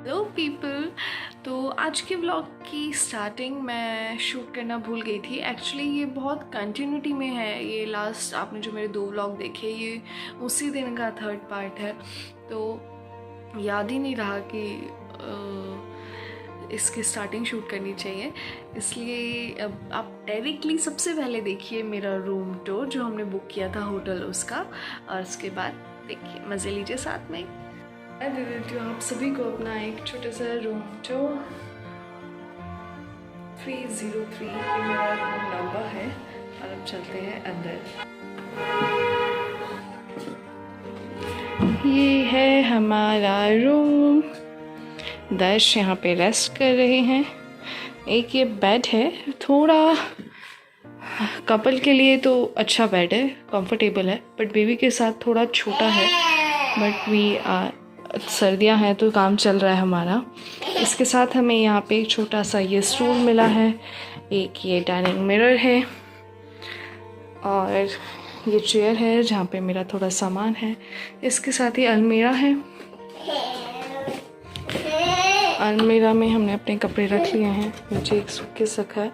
Hello people. तो आज के ब्लॉग की स्टार्टिंग मैं शूट करना भूल गई थी। एक्चुअली ये बहुत कंटिन्यूटी में है। ये लास्ट आपने जो मेरे 2 ब्लॉग देखे ये उसी दिन का थर्ड पार्ट है। तो याद ही नहीं रहा कि इसकी स्टार्टिंग शूट करनी चाहिए, इसलिए अब आप डायरेक्टली सबसे पहले देखिए मेरा रूम टूर जो हमने बुक किया था होटल उसका, और उसके बाद देखिए मज़े लीजिए साथ में। मैं दे देती हूँ आप सभी को अपना एक छोटा सा रूम टूर। 303 ये मेरा रूम नंबर है और अब चलते हैं अंदर। ये है हमारा रूम। दर्श यहाँ पे रेस्ट कर रहे हैं। एक ये बेड है, थोड़ा कपल के लिए तो अच्छा बेड है, कंफर्टेबल है, बट बेबी के साथ थोड़ा छोटा है। बट सर्दियां हैं तो काम चल रहा है हमारा। इसके साथ हमें यहाँ पे एक छोटा सा ये स्टूल मिला है, एक ये डाइनिंग मिरर है और ये चेयर है जहाँ पे मेरा थोड़ा सामान है। इसके साथ ही अलमीरा है। अलमीरा में हमने अपने कपड़े रख लिए हैं। नीचे एक सूटकेस रखा है।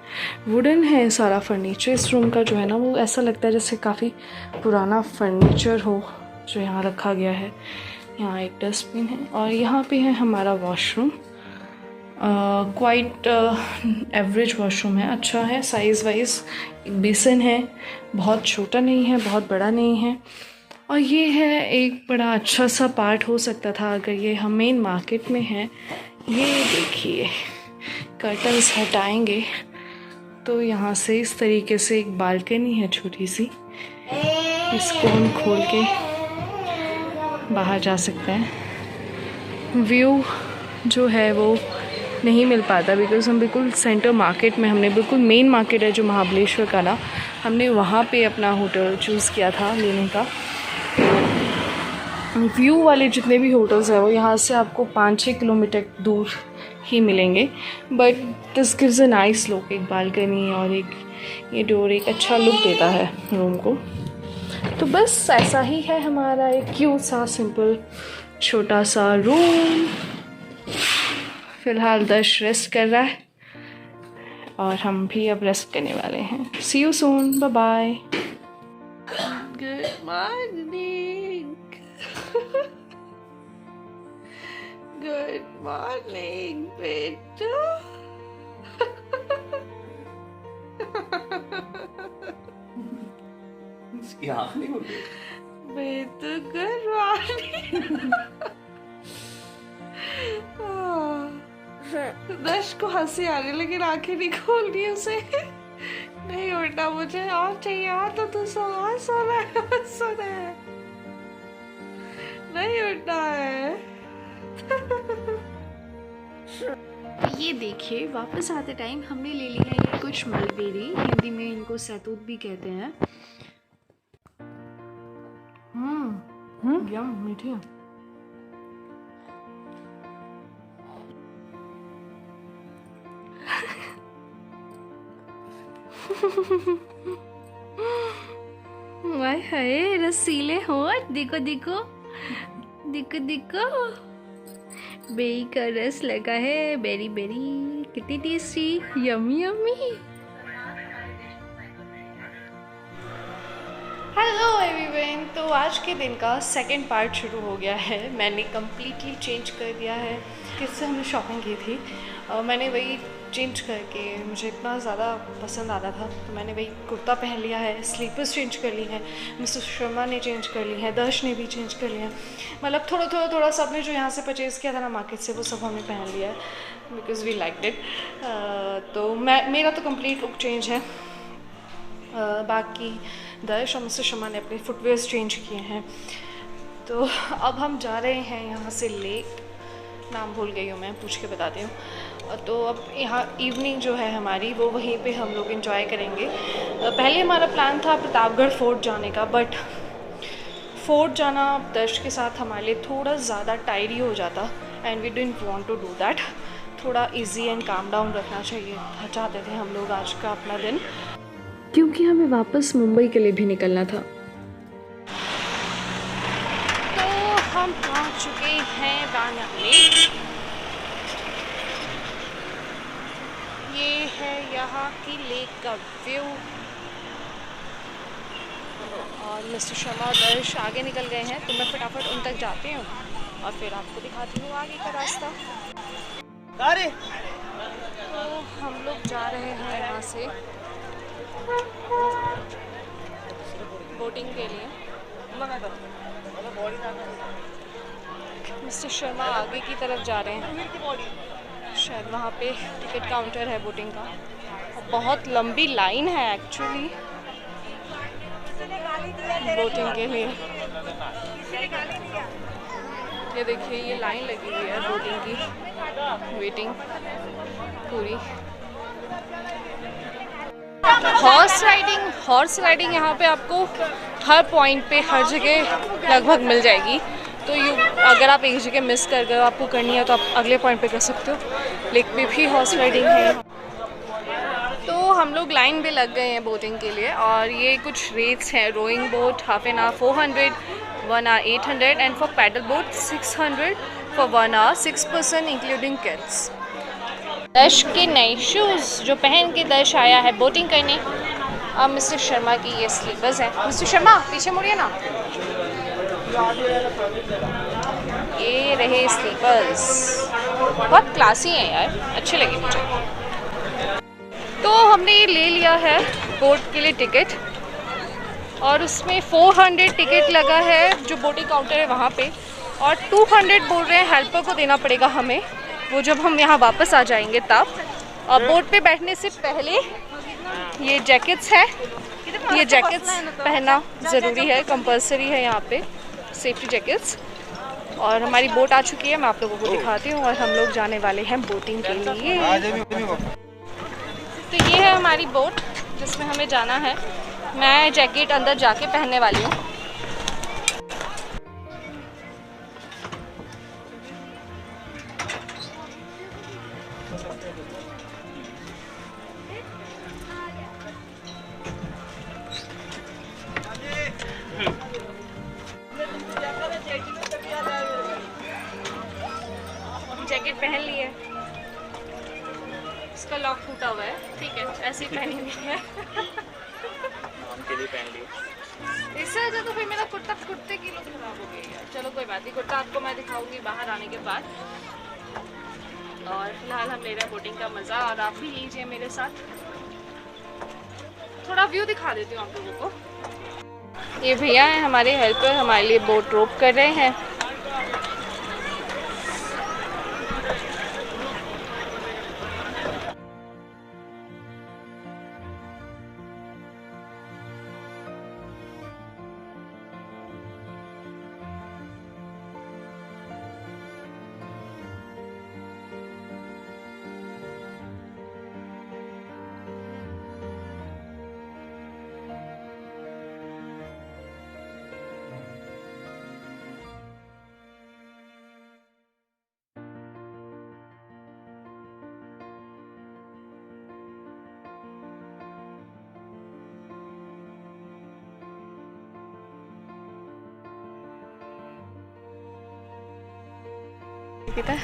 वुडन है सारा फर्नीचर। इस रूम का जो है ना वो ऐसा लगता है जैसे काफ़ी पुराना फर्नीचर हो जो यहाँ रखा गया है। यहाँ एक डस्टबिन है और यहाँ पे है हमारा वॉशरूम। क्वाइट एवरेज वॉशरूम है, अच्छा है साइज़ वाइज। एक बेसन है, बहुत छोटा नहीं है बहुत बड़ा नहीं है। और ये है एक बड़ा अच्छा सा पार्ट हो सकता था अगर ये हम मेन मार्केट में है। ये देखिए कर्टन्स हटाएंगे तो यहाँ से इस तरीके से एक बालकनी है छोटी सी, इसको हम खोल के बाहर जा सकते हैं। व्यू जो है वो नहीं मिल पाता बिकॉज हम बिल्कुल सेंटर मार्केट में, हमने बिल्कुल मेन मार्केट है जो महाबलेश्वर का ना, हमने वहाँ पे अपना होटल चूज़ किया था लेने का। व्यू वाले जितने भी होटल्स हैं वो यहाँ से आपको 5-6 किलोमीटर दूर ही मिलेंगे, but this gives a nice look. एक बालकनी और एक ये डोर एक अच्छा लुक देता है रूम को। तो बस ऐसा ही है हमारा एक क्यूट सा सिंपल छोटा सा रूम। फिलहाल दर्श रेस्ट कर रहा है और हम भी अब रेस्ट करने वाले हैं। See you soon, bye bye. Good morning. Good morning बेटा। बेटा गुड मॉर्निंग। दर्श को हंसी आ रही लेकिन आंखें नहीं खोल रही उसे। नहीं उठना मुझे, और चाहिए और तो तू सोना है, नहीं उठना है। ये देखिए वापस आते टाइम हमने ले लिया ये कुछ मलबेरी, हिंदी में इनको सैतूत भी कहते हैं। यम मीठी है। वाह हाय रसीले होठ, देखो देखो देखो देखो, बेरी का रस लगा है, बेरी बेरी कितनी tasty, yummy yummy. Hello everyone, तो आज के दिन का सेकंड पार्ट शुरू हो गया है। मैंने कम्प्लीटली चेंज कर दिया है। किससे हमने शॉपिंग की थी, मैंने वही चेंज करके, मुझे इतना ज़्यादा पसंद आता था तो मैंने वही कुर्ता पहन लिया है। स्लीपर्स चेंज कर ली हैं, मिस्टर शर्मा ने चेंज कर ली है, दर्श ने भी चेंज कर लिया है। मतलब थोड़ा सा अपने जो यहाँ से परचेज़ किया था ना मार्केट से वो सब हमने पहन लिया है बिकॉज़ वी लाइक्ड इट। तो मेरा तो कंप्लीट लुक चेंज है। बाकी दर्श और मिस्टर शर्मा ने अपने फुटवेयर्स चेंज किए हैं। तो अब हम जा रहे हैं यहाँ से लेक, नाम भूल गई हूँ मैं, पूछ के बताती हूँ। तो अब यहाँ इवनिंग जो है हमारी वो वहीं पे हम लोग एंजॉय करेंगे। पहले हमारा प्लान था प्रतापगढ़ फोर्ट जाने का, बट फोर्ट जाना दर्श के साथ हमारे लिए थोड़ा ज़्यादा टायरी हो जाता and we didn't want to do that. थोड़ा इजी एंड काम डाउन रखना चाहिए चाहते थे हम लोग आज का अपना दिन, क्योंकि हमें वापस मुंबई के लिए भी निकलना था। तो हम पहुंच चुके हैं बाणा लेक यहाँ की लेक का व्यू। और मिस्टर शर्मा और दर्श आगे निकल गए हैं, तो मैं फटाफट उन तक जाती हूँ और फिर आपको दिखाती हूँ आगे का रास्ता। तो हम लोग जा रहे हैं यहाँ से बोटिंग के लिए। मिस्टर शर्मा आगे की तरफ जा रहे हैं, शायद वहाँ पे टिकट काउंटर है बोटिंग का। और बहुत लंबी लाइन है एक्चुअली बोटिंग के लिए। ये देखिए, ये लाइन लगी हुई है बोटिंग की, वेटिंग पूरी। हॉर्स राइडिंग यहाँ पे आपको हर पॉइंट पे हर जगह लगभग मिल जाएगी। तो अगर आप एक जगह मिस कर गए, आपको करनी है तो आप अगले पॉइंट पे कर सकते हो। लेक पे भी हॉर्स राइडिंग है। तो हम लोग लाइन पे लग गए हैं बोटिंग के लिए। और ये कुछ रेट्स हैं। Rowing boat half an hour 400, 1 hour 800 and for paddle boat 600 for 1 hour, 6 person including kids. दर्श के नए शूज़ जो पहन के दर्श आया है बोटिंग करने। अब मिस्टर शर्मा की ये स्लीपर्स हैं। मिस्टर शर्मा पीछे मुड़िए ना। ये रहे स्लीपर्स, बहुत क्लासी हैं यार, अच्छे लगे मुझे। तो हमने ये ले लिया है बोट के लिए टिकट, और उसमें 400 टिकट लगा है जो बोटिंग काउंटर है वहाँ पे, और 200 बोल रहे हैं हेल्पर को देना पड़ेगा हमें, वो जब हम यहाँ वापस आ जाएंगे तब। और बोट पे बैठने से पहले ये जैकेट्स है, ये जैकेट्स पहनना ज़रूरी है, कंपलसरी है यहाँ पे, सेफ्टी जैकेट्स। और हमारी बोट आ चुकी है, मैं आप लोगों को दिखाती हूँ। और हम लोग जाने वाले हैं बोटिंग के लिए। तो ये है हमारी बोट जिसमें हमें जाना है। मैं जैकेट अंदर जाके पहनने वाली हूँ। जैकेट पहन ली है, इसका लॉक टूटा हुआ है, ठीक है, ऐसे ही पहनी हुई है। नाम के लिए पहन ली। इससे अच्छा तो फिर मेरा कुर्ते की लुक खराब हो गई है। चलो कोई बात नहीं, कुर्ता आपको मैं दिखाऊंगी बाहर आने के बाद। और फिलहाल हम ले रहे हैं बोटिंग का मज़ा, और आप भी लीजिए मेरे साथ। थोड़ा व्यू दिखा देती हूँ आप लोगों को। ये भैया हैं हमारे हेल्पर, हमारे लिए बोट रोप कर रहे हैं। कितना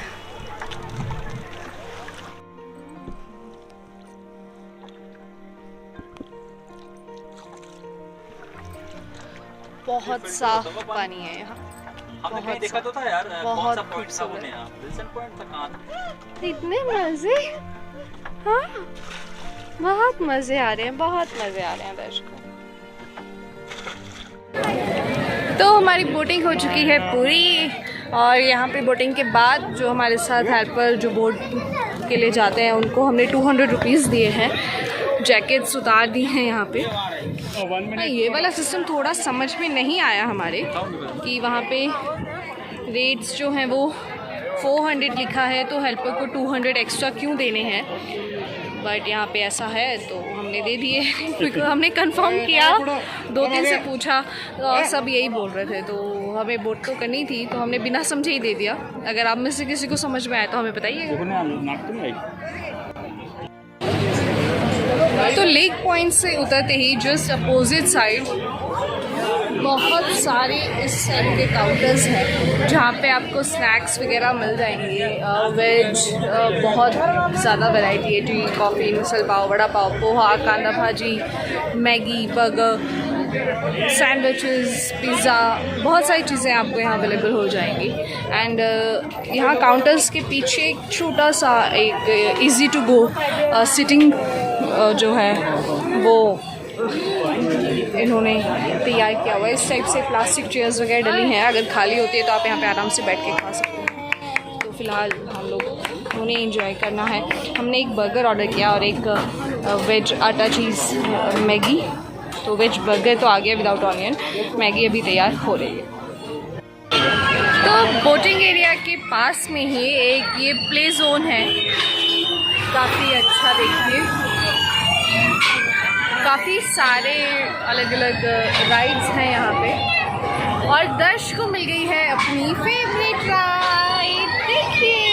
बहुत साफ पानी है यहाँ। हमने कहीं देखा तो था यार, बहुत कौन सा पॉइंट था वो यहाँ? विल्सन पॉइंट था, कहाँ था? इतने मजे, हाँ बहुत मजे आ रहे हैं, बहुत मजे आ रहे हैं दर्शकों। तो हमारी बोटिंग हो चुकी है पूरी, और यहाँ पे बोटिंग के बाद जो हमारे साथ हेल्पर जो बोट के लिए जाते हैं उनको हमने 200 रुपीज़ दिए हैं। जैकेट्स उतार दी हैं यहाँ पे। ये वाला सिस्टम थोड़ा समझ में नहीं आया हमारे, कि वहाँ पे रेट्स जो हैं वो 400 लिखा है तो हेल्पर को 200 एक्स्ट्रा क्यों देने हैं। बट यहाँ पे ऐसा है तो हमने दे दिए क्योंकि हमने कंफर्म किया, 2 दिन से पूछा तो सब यही बोल रहे थे। तो हमें बोट तो करनी थी तो हमने बिना समझे ही दे दिया। अगर आप में से किसी को समझ में आया तो हमें बताइएगा। तो लेक पॉइंट से उतरते ही जस्ट अपोजिट साइड बहुत सारे इस टाइप के काउंटर्स हैं जहाँ पे आपको स्नैक्स वगैरह मिल जाएंगे। वेज बहुत ज़्यादा वैरायटी है, टी, कॉफ़ी, मिसल पाव, वड़ा पाव, पोहा, कांदा भाजी, मैगी, बर्गर, सैंडविचेस, पिज़्ज़ा, बहुत सारी चीज़ें आपको यहाँ अवेलेबल हो जाएंगी। एंड यहाँ काउंटर्स के पीछे एक छोटा सा एक इजी टू गो सिटिंग जो है वो इन्होंने तैयार किया हुआ है। इस टाइप से प्लास्टिक चेयर्स वगैरह डली हैं, अगर खाली होती है तो आप यहाँ पे आराम से बैठ के खा सकते हैं। तो फ़िलहाल हम लोग उन्हें एंजॉय करना है। हमने एक बर्गर ऑर्डर किया और एक वेज आटा चीज़ मैगी। तो वेज बर्गर तो आ गया विदाउट ऑनियन, मैगी अभी तैयार हो रही है। तो बोटिंग एरिया के पास में ही एक ये प्ले जोन है, काफ़ी अच्छा, देखिए काफ़ी सारे अलग अलग राइड्स हैं यहाँ पे। और दर्श को मिल गई है अपनी फेवरेट राइड, देखिए।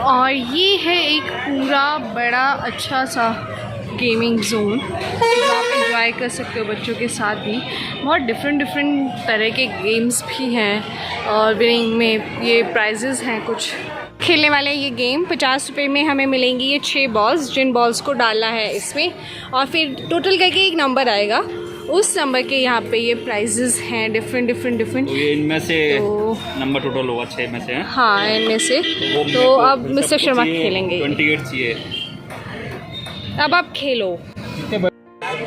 और ये है एक पूरा बड़ा अच्छा सा गेमिंग जोन जहाँ आप एंजॉय कर सकते हो बच्चों के साथ भी। बहुत डिफरेंट तरह के गेम्स भी हैं और विनिंग में ये प्राइजेज़ हैं कुछ खेलने वाले। ये गेम 50 रुपये में हमें मिलेंगी ये 6 बॉल्स, जिन बॉल्स को डालना है इसमें और फिर टोटल करके एक नंबर आएगा, उस नंबर के यहाँ पे ये प्राइजेस हैं डिफरेंट। तो ये इनमें से नंबर टोटल होगा 6 में से? हाँ, इनमें से। तो अब मिस्टर शर्मा खेलेंगे। 28 चाहिए। अब आप खेलो।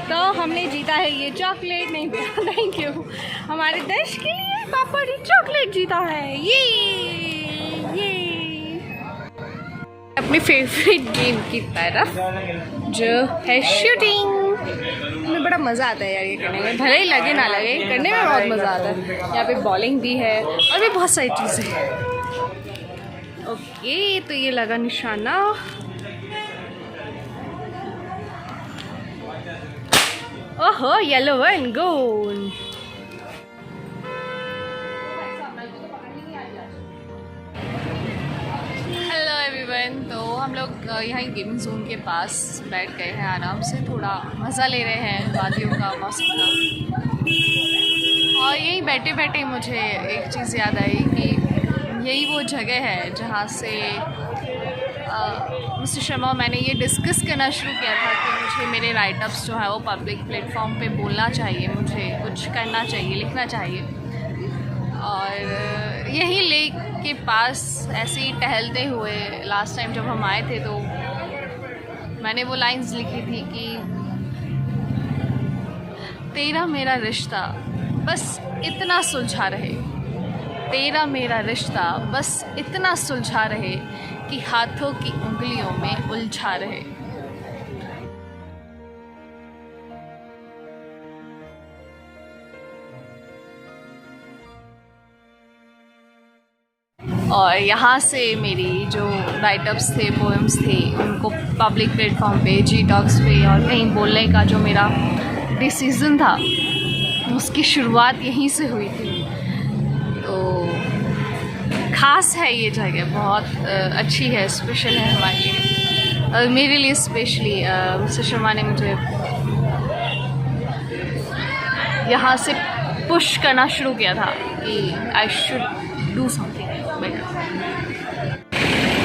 तो हमने जीता है ये चॉकलेट, नहीं थैंक यू, हमारे देश के लिए पापा ने चॉकलेट जीता है। ये अपनी फेवरेट गेम की तरफ जो है शूटिंग। हमें बड़ा मज़ा आता है यार ये करने में, भले ही लगे ना लगे, करने में बहुत मज़ा आता है। यहाँ पे बॉलिंग भी है और भी बहुत सारी चीज़ें हैं। ओके, तो ये लगा निशाना। ओहो, yellow one goal. Hello everyone, तो हम लोग यहाँ गेमिंग जोन के पास बैठ गए हैं, आराम से थोड़ा मज़ा ले रहे हैं वादियों का, मौसम का। और यहीं बैठे बैठे मुझे एक चीज़ याद आई कि यही वो जगह है जहाँ से मिस्टर शर्मा मैंने ये डिस्कस करना शुरू किया था कि मुझे मेरे राइटअप्स जो है वो पब्लिक प्लेटफॉर्म पे बोलना चाहिए, मुझे कुछ करना चाहिए, लिखना चाहिए। और यही लेक के पास ऐसे ही टहलते हुए लास्ट टाइम जब हम आए थे तो मैंने वो लाइंस लिखी थी कि तेरा मेरा रिश्ता बस इतना सुलझा रहे, तेरा मेरा रिश्ता बस इतना सुलझा रहे कि हाथों की उंगलियों में उलझा रहे। और यहाँ से मेरी जो राइटअप्स थे, पोएम्स थे, उनको पब्लिक प्लेटफॉर्म पे, जी टॉक्स पे और कहीं बोलने का जो मेरा डिसीज़न था उसकी शुरुआत यहीं से हुई थी। तो ख़ास है ये जगह, बहुत अच्छी है, स्पेशल है हमारे लिए, मेरे लिए स्पेशली। मिस्टर शर्मा ने मुझे यहाँ से पुश करना शुरू किया था कि I should do something better.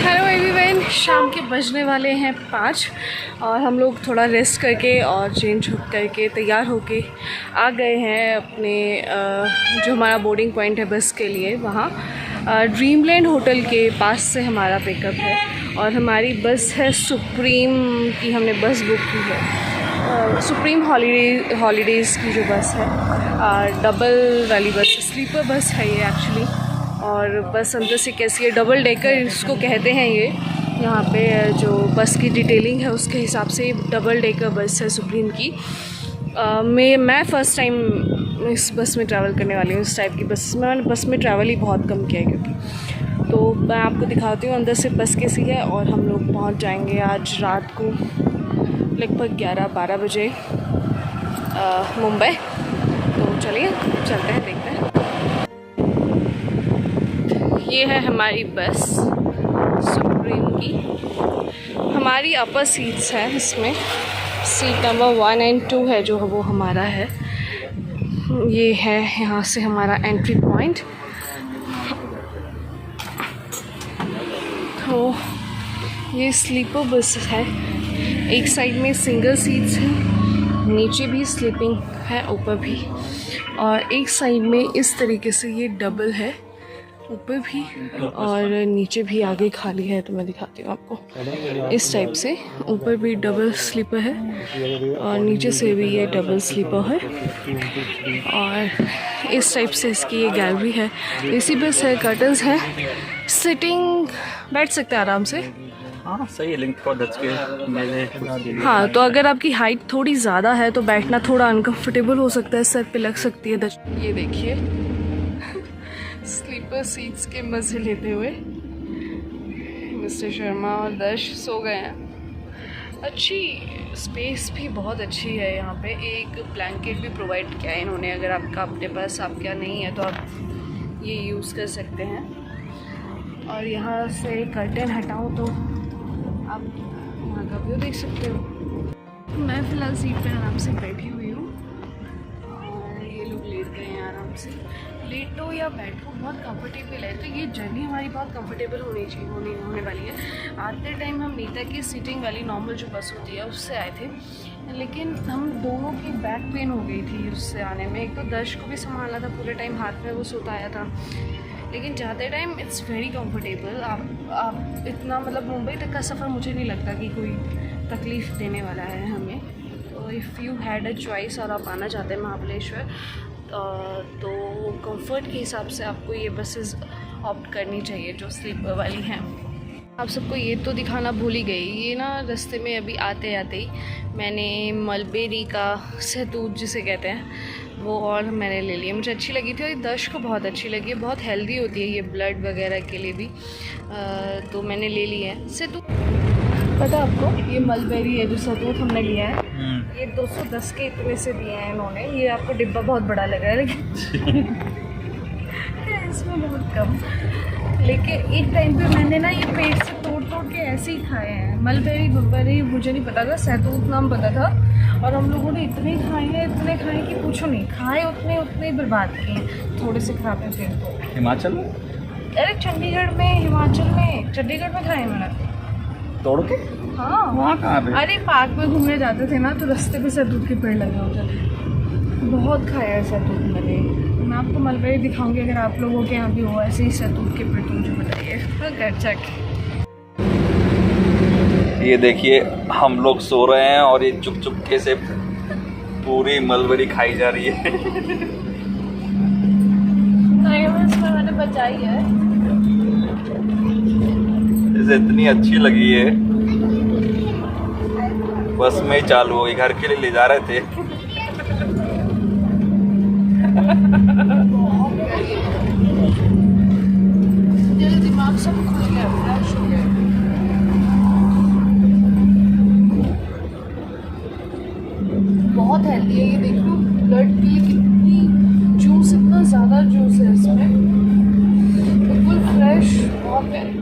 Hello everyone, शाम के बजने वाले हैं 5 और हम लोग थोड़ा रेस्ट करके और चेंज करके तैयार होके आ गए हैं अपने जो हमारा बोर्डिंग पॉइंट है बस के लिए, वहाँ ड्रीमलैंड होटल के पास से हमारा पिकअप है। और हमारी बस है सुप्रीम की, हमने बस बुक की है, सुप्रीम हॉलीडेज़ की जो बस है, डबल वाली बस, स्लीपर बस है ये एक्चुअली। और बस अंदर से कैसी है, डबल डेकर इसको कहते हैं ये, यहाँ पे जो बस की डिटेलिंग है उसके हिसाब से डबल डेकर बस है सुप्रीम की। मैं फ़र्स्ट टाइम इस बस में ट्रैवल करने वाली हूँ, इस टाइप की बस में। मैंने बस में ट्रैवल ही बहुत कम किया है क्योंकि। तो मैं आपको दिखाती हूँ अंदर से बस कैसी है। और हम लोग पहुँच जाएंगे आज रात को लगभग 11-12 बजे मुंबई। तो चलिए चलते हैं, देखते हैं। ये है हमारी बस सुप्रीम की। हमारी अपर सीट्स हैं इसमें, सीट नंबर 1 और 2 है जो वो हमारा है। ये है यहाँ से हमारा एंट्री पॉइंट। तो ये स्लीपर बस है, एक साइड में सिंगल सीट्स हैं, नीचे भी स्लीपिंग है, ऊपर भी, और एक साइड में इस तरीके से ये डबल है, ऊपर भी और नीचे भी, आगे खाली है। तो मैं दिखाती हूँ आपको। इस टाइप से ऊपर भी डबल स्लीपर है और नीचे से भी ये डबल स्लीपर है, और इस टाइप से इसकी ये गैलरी है। एसी बस है, कर्टन्स है, सिटिंग बैठ सकते हैं आराम से। हाँ सही है, लिंक को दच के मैंने। हाँ, तो अगर आपकी हाइट थोड़ी ज़्यादा है तो बैठना थोड़ा अनकंफर्टेबल हो सकता है, सर पे लग सकती है दच। ये देखिए स्लीपर सीट्स के मज़े लेते हुए मिस्टर शर्मा और दर्श सो गए हैं। अच्छी स्पेस भी बहुत अच्छी है यहाँ पे। एक ब्लैंकेट भी प्रोवाइड किया है इन्होंने, अगर आपका अपने पास आपका नहीं है तो आप ये यूज़ कर सकते हैं। और यहाँ से कर्टेन हटाऊँ तो आप यहाँ का व्यू देख सकते हो। मैं फ़िलहाल सीट पे आराम से बैठी हुई हूँ और ये लोग लेट गए हैं आराम से। लेटो या बैठो बहुत कंफर्टेबल है। तो ये जर्नी हमारी बहुत कंफर्टेबल होने वाली है। आते टाइम हम नीता की सीटिंग वाली नॉर्मल जो बस होती है उससे आए थे, लेकिन हम दोनों की बैक पेन हो गई थी उससे आने में। एक तो दर्श को भी संभालना था पूरे टाइम, हाथ में वो सोता आया था। लेकिन जाते टाइम इट्स वेरी कंफर्टेबल। आप इतना मतलब मुंबई तक का सफ़र मुझे नहीं लगता कि कोई तकलीफ़ देने वाला है हमें। तो if you had a choice और आप आना चाहते हैं महाबलेश्वर, तो कंफर्ट के हिसाब से आपको ये बसेस ऑप्ट करनी चाहिए जो स्लीपर वाली हैं। आप सबको ये तो दिखाना भूल ही गई, ये ना रास्ते में अभी आते आते ही मैंने मलबेरी का सहतूत जिसे कहते हैं वो और मैंने ले लिया। मुझे अच्छी लगी थी और दर्श को बहुत अच्छी लगी है। बहुत हेल्दी होती है ये ब्लड वगैरह के लिए भी, तो मैंने ले लिया है सहतूत। पता आपको ये मलबेरी है जो सहतूत हमने लिया है, ये 210 के इतने से दिए हैं इन्होंने। ये आपको डिब्बा बहुत बड़ा लग रहा है लेकिन इसमें बहुत कम। लेकिन एक टाइम पे मैंने ना ये पेट से तोड़ के ऐसे ही खाए हैं। मलबेरी मुझे नहीं पता था, सहतूत नाम पता था, और हम लोगों ने इतने खाए हैं कि पूछो नहीं। खाए उतने ही बर्बाद किए, थोड़े से खाते थे। तो हिमाचल में, अरे चंडीगढ़ में, हिमाचल में, चंडीगढ़ में खाए मैंने तोड़ के। हाँ वहाँ कहाँ पे? अरे पार्क में घूमने जाते थे ना, तो रास्ते पे सहतूत के पेड़ लगे होते थे। बहुत खाया है सहतूत मैंने। मैं आपको मलबेरी दिखाऊंगी, अगर आप लोगों के यहाँ भी हो ऐसे ही सहतूत के पेड़ तो मुझे बताइए। घर चेक। ये देखिए हम लोग सो रहे हैं और ये चुपके से पूरी मलबेरी खाई जा रही है। इसमें मैंने बचाई है, इसे इतनी अच्छी लगी है, बस में ही चालू हो गई। घर के लिए ले जा रहे थे। दिमाग सब खुल गया, फ्रेश हो गया। बहुत हेल्दी है ये, देख लो ब्लड के लिए कितनी जूस, इतना ज़्यादा जूस है इसमें, बिल्कुल फ्रेश, बहुत प्यारी।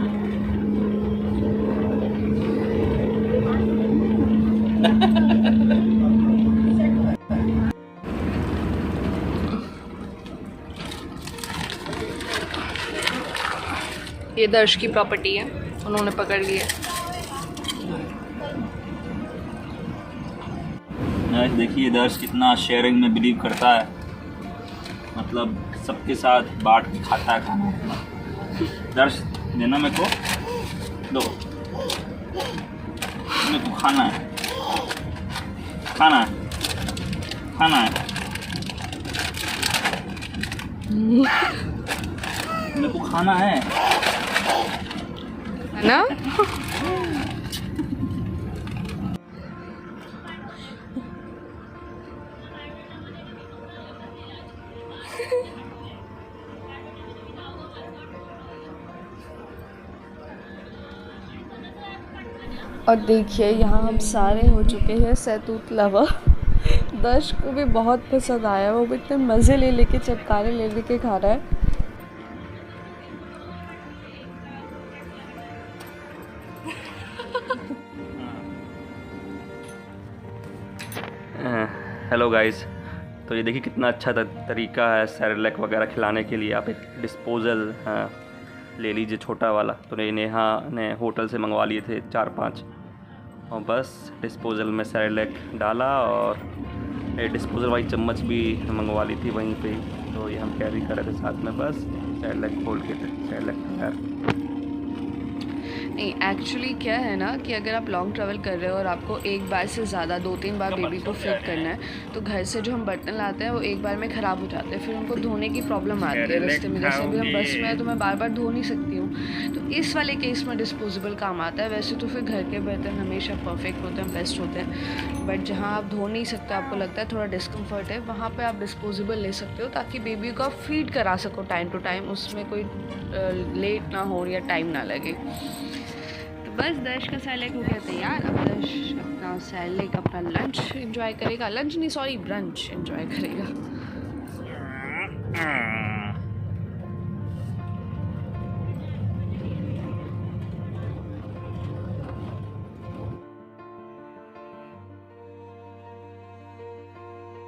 ये दर्श की प्रॉपर्टी है, उन्होंने पकड़ ली है। देखिए दर्श कितना शेयरिंग में बिलीव करता है, मतलब सबके साथ बांट के खाता है खाना। दर्श देना मेरे को, दो, मेरे को खाना है, खाना है, खाना है, मेरे को खाना है ना। और देखिए यहाँ हम सारे हो चुके हैं सहतूत लवर। दर्श को भी बहुत पसंद आया, वो भी इतने मज़े ले लेके चटकारे ले लेके खा रहा है। हेलो गाइस, तो ये देखिए कितना अच्छा तरीका है सेरेलैक वगैरह खिलाने के लिए। आप एक डिस्पोज़ल ले लीजिए छोटा वाला। तो नेहा ने होटल से मंगवा लिए थे 4-5, और बस डिस्पोज़ल में सेरेलैक डाला, और एक डिस्पोज़ल वाली चम्मच भी मंगवा ली थी वहीं पे, तो ये हम कैरी कर रहे थे साथ में। बस सेरेलैक खोल के सेरेलैक तैयार। नहीं, एक्चुअली क्या है ना कि अगर आप लॉन्ग ट्रैवल कर रहे हो और आपको एक बार से ज़्यादा 2-3 बार बेबी को फीड करना है, तो घर से जो हम बर्तन लाते हैं वो एक बार में ख़राब हो जाते हैं, फिर उनको धोने की प्रॉब्लम आती है रास्ते में। जैसे अभी हम बस में है तो मैं बार बार धो नहीं सकती हूँ, तो इस वाले केस में डिस्पोजेबल काम आता है। वैसे तो फिर घर के बर्तन हमेशा परफेक्ट होते हैं, बेस्ट होते हैं, बट जहाँ आप धो नहीं सकते, आपको लगता है थोड़ा डिस्कम्फर्ट है, वहाँ पर आप डिस्पोजेबल ले सकते हो, ताकि बेबी को आप फीड करा सको टाइम टू टाइम, उसमें कोई लेट ना हो या टाइम ना लगे। बस दर्श का सेरेलैक हो गया तैयार। अब दर्श अपना सेरेलैक, अपना लंच एंजॉय करेगा, लंच नहीं सॉरी ब्रंच एंजॉय करेगा।